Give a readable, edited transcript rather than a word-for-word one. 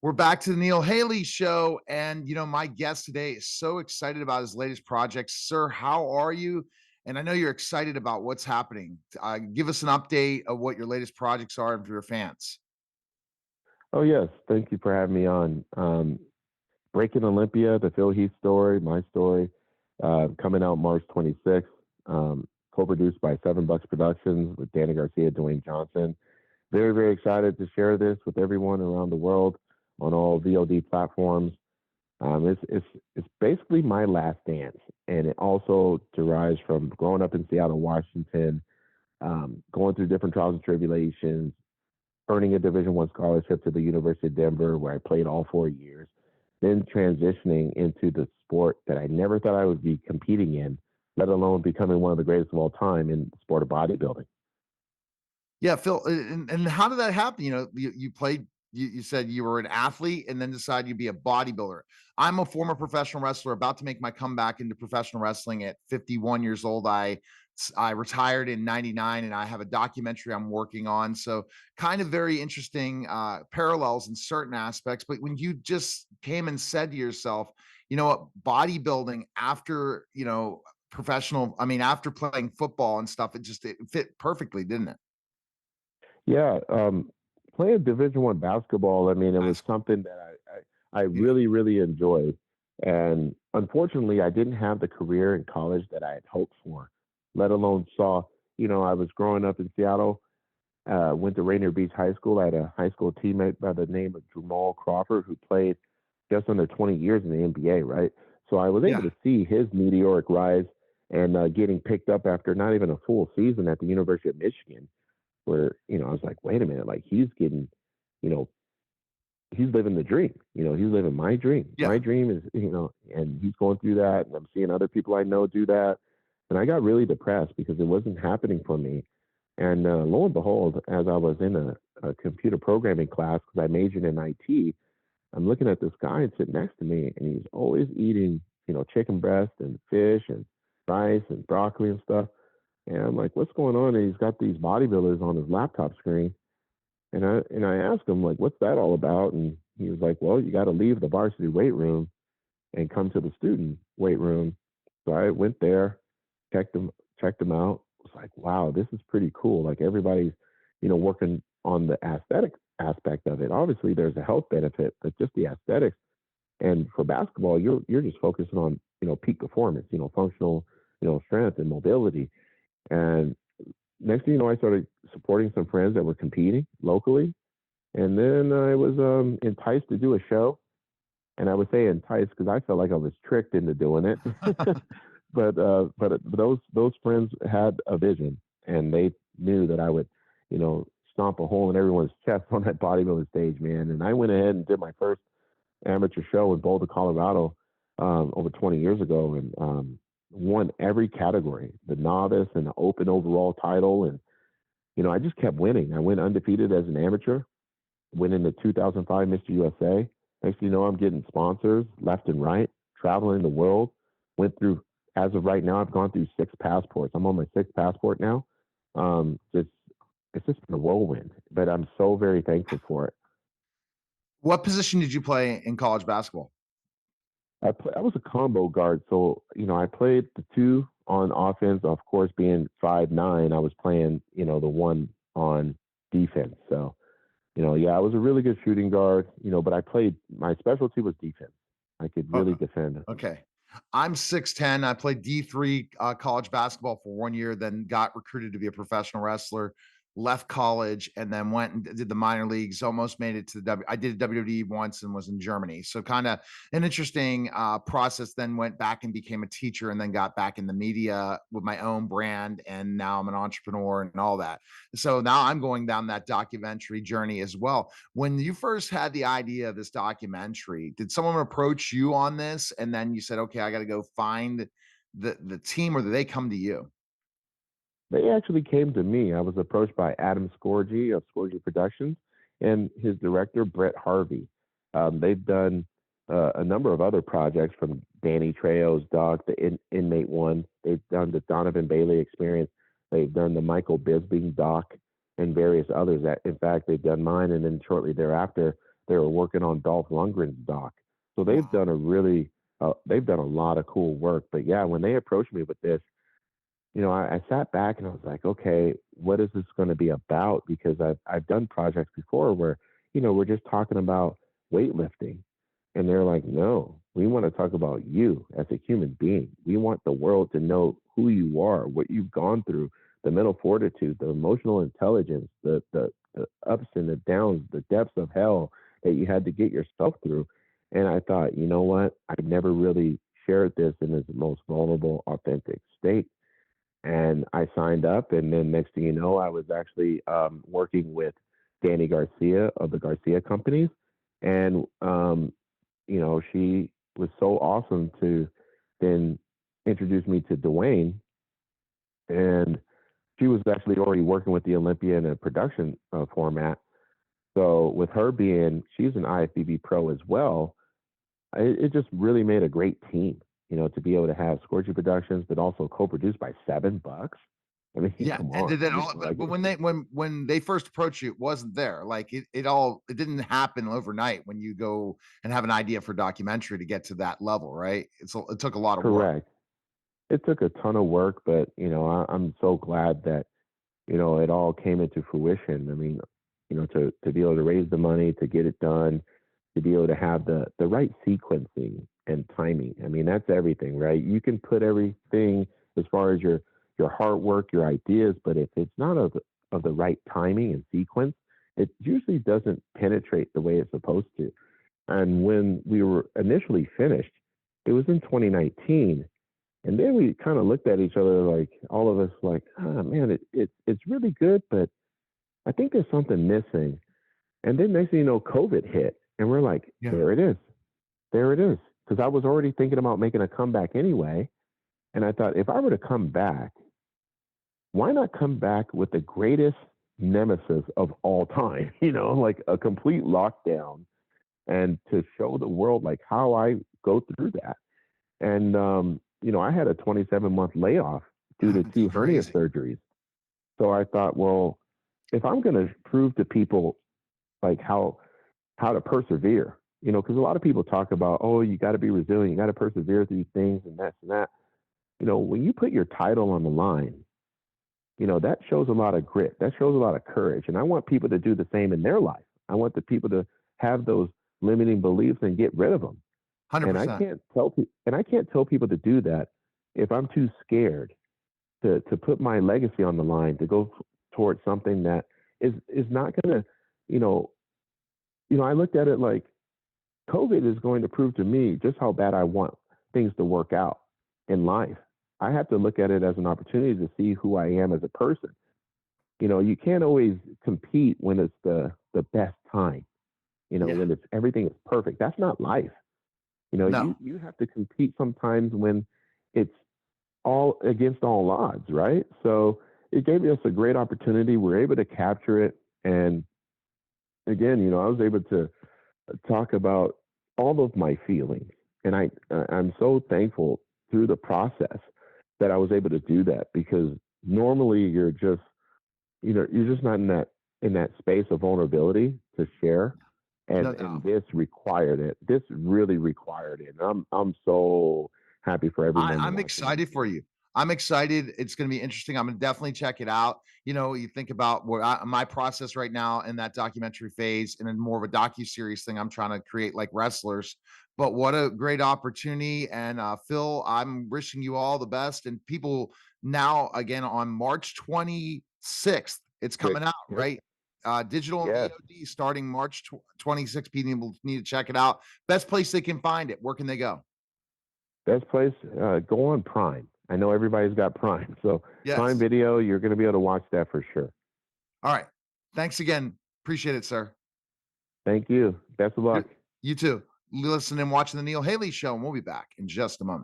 We're back to the Neil Haley show. And, my guest today is so excited about his latest project. Sir, how are you? And I know you're excited about what's happening. Give us an update of what your latest projects are and for your fans. Oh, yes. Thank you for having me on. Breaking Olympia, the Phil Heath story, my story, coming out March 26th, co-produced by Seven Bucks Productions with Danny Garcia, Dwayne Johnson. Very, very excited to share this with everyone around the world on all VOD platforms. It's basically my last dance, and it also derives from growing up in Seattle, Washington, going through different trials and tribulations, earning a Division I scholarship to the University of Denver, where I played all 4 years, then transitioning into the sport that I never thought I would be competing in, let alone becoming one of the greatest of all time in the sport of bodybuilding. Yeah, Phil. And how did that happen? You played, you said you were an athlete and then decided you'd be a bodybuilder. I'm a former professional wrestler about to make my comeback into professional wrestling at 51 years old. I retired in 99 and I have a documentary I'm working on. So kind of very interesting parallels in certain aspects. But when you just came and said to yourself, you know what, bodybuilding after, after playing football and stuff, it fit perfectly, didn't it? Yeah, playing Division I basketball, I mean, it was something that I Yeah. really, really enjoyed. And unfortunately, I didn't have the career in college that I had hoped for, let alone saw. I was growing up in Seattle, went to Rainier Beach High School. I had a high school teammate by the name of Jamal Crawford who played just under 20 years in the NBA, right? So I was able Yeah. to see his meteoric rise and getting picked up after not even a full season at the University of Michigan, where, I was like, wait a minute, like he's getting, you know, he's living the dream. He's living my dream. Yeah. My dream is, and he's going through that. And I'm seeing other people I know do that. And I got really depressed because it wasn't happening for me. And lo and behold, as I was in a computer programming class, because I majored in IT, I'm looking at this guy sitting next to me, and he's always eating, chicken breast and fish and rice and broccoli and stuff. And I'm like, what's going on? And he's got these bodybuilders on his laptop screen. And I asked him, like, what's that all about? And he was like, well, you got to leave the varsity weight room and come to the student weight room. So I went there, checked him out. Was like, wow, this is pretty cool. Like everybody's, working on the aesthetic aspect of it. Obviously, there's a health benefit, but just the aesthetics. And for basketball, you're just focusing on, peak performance, functional, strength and mobility. And next thing you know, I started supporting some friends that were competing locally. And then I was enticed to do a show. And I would say enticed because I felt like I was tricked into doing it. but those friends had a vision, and they knew that I would, stomp a hole in everyone's chest on that bodybuilding stage, man. And I went ahead and did my first amateur show in Boulder, Colorado, over 20 years ago, and won every category, the novice and the open overall title. And, I just kept winning. I went undefeated as an amateur, went into 2005 Mr. USA. Next thing you know, I'm getting sponsors left and right, traveling the world. Went through, as of right now, I've gone through 6 passports. I'm on my 6th passport now. It's just been a whirlwind, but I'm so very thankful for it. What position did you play in college basketball? I was a combo guard, so I played the 2 on offense. Of course, being 5'9", I was playing the 1 on defense. So yeah, I was a really good shooting guard. But I played, my specialty was defense. I could really defend. Okay. I'm 6'10". I played D3 college basketball for 1 year, then got recruited to be a professional wrestler, left college, and then went and did the minor leagues, almost made it to the I did WWE once and was in Germany. So kind of an interesting process, then went back and became a teacher and then got back in the media with my own brand. And now I'm an entrepreneur and all that. So now I'm going down that documentary journey as well. When you first had the idea of this documentary, did someone approach you on this and then you said, okay, I got to go find the team, or did they come to you? They actually came to me. I was approached by Adam Scorgi of Scorgi Productions and his director, Brett Harvey. They've done a number of other projects, from Danny Trejo's doc, the Inmate one. They've done the Donovan Bailey Experience. They've done the Michael Bisping doc and various others. That, in fact, they've done mine. And then shortly thereafter, they were working on Dolph Lundgren's doc. So Wow. they've done a lot of cool work. But yeah, when they approached me with this, I sat back and I was like, okay, what is this going to be about? Because I've done projects before where, we're just talking about weightlifting. And they're like, no, we want to talk about you as a human being. We want the world to know who you are, what you've gone through, the mental fortitude, the emotional intelligence, the ups and the downs, the depths of hell that you had to get yourself through. And I thought, you know what? I've never really shared this in its most vulnerable, authentic state. And I signed up, and then next thing you know, I was actually working with Danny Garcia of the Garcia Companies, and she was so awesome to then introduce me to Dwayne, and she was actually already working with the Olympia in a production format. So with her being, she's an IFBB pro as well, it just really made a great team, to be able to have Scorchy Productions, but also co-produced by $7. I mean, Yeah, come and on, did that all, but when they first approached you, it wasn't there. Like it didn't happen overnight when you go and have an idea for documentary to get to that level, right? It took a lot of work. correct. It took a ton of work, but I'm so glad that it all came into fruition. I mean, to be able to raise the money, to get it done, to be able to have the right sequencing and timing. I mean, that's everything, right? You can put everything as far as your hard work, your ideas, but if it's not of the right timing and sequence, it usually doesn't penetrate the way it's supposed to. And when we were initially finished, it was in 2019. And then we kind of looked at each other, like all of us, like, man, it's really good, but I think there's something missing. And then next thing you know, COVID hit, and we're like, Yeah. there it is, there it is. Because I was already thinking about making a comeback anyway, and I thought if I were to come back, why not come back with the greatest nemesis of all time? Like a complete lockdown, and to show the world like how I go through that. And I had a 27-month layoff due to two hernia Crazy. surgeries. So I thought, well, if I'm going to prove to people like how to persevere, because a lot of people talk about, oh, you got to be resilient, you got to persevere through things and this and that. When you put your title on the line, that shows a lot of grit, that shows a lot of courage, and I want people to do the same in their life. I want the people to have those limiting beliefs and get rid of them. And I 100%. can't tell people to do that if I'm too scared to put my legacy on the line, to go towards something that is not going to, you know, I looked at it like COVID is going to prove to me just how bad I want things to work out in life. I have to look at it as an opportunity to see who I am as a person. You can't always compete when it's the best time, Yeah. when it's everything is perfect. That's not life. No. You have to compete sometimes when it's all against all odds, right? So it gave us a great opportunity. We're able to capture it. And again, I was able to talk about all of my feelings. And I'm so thankful through the process that I was able to do that, because normally you're just not in that space of vulnerability to share. No And doubt. this required it. This really required it. And I'm so happy for everyone I'm watching this. excited for you. I'm excited. It's going to be interesting. I'm going to definitely check it out. You think about my process right now in that documentary phase, and then more of a docu-series thing I'm trying to create like wrestlers. But what a great opportunity. And Phil, I'm wishing you all the best. And people, now again on March 26th, it's coming out, Yep. right? Digital and Yes. VOD starting March 26th. People need to check it out. Best place they can find it. Where can they go? Best place, go on Prime. I know everybody's got Prime. So Prime Yes. Video, you're going to be able to watch that for sure. All right. Thanks again. Appreciate it, sir. Thank you. Best of luck. You too. Listen and watching the Neil Haley Show, and we'll be back in just a moment.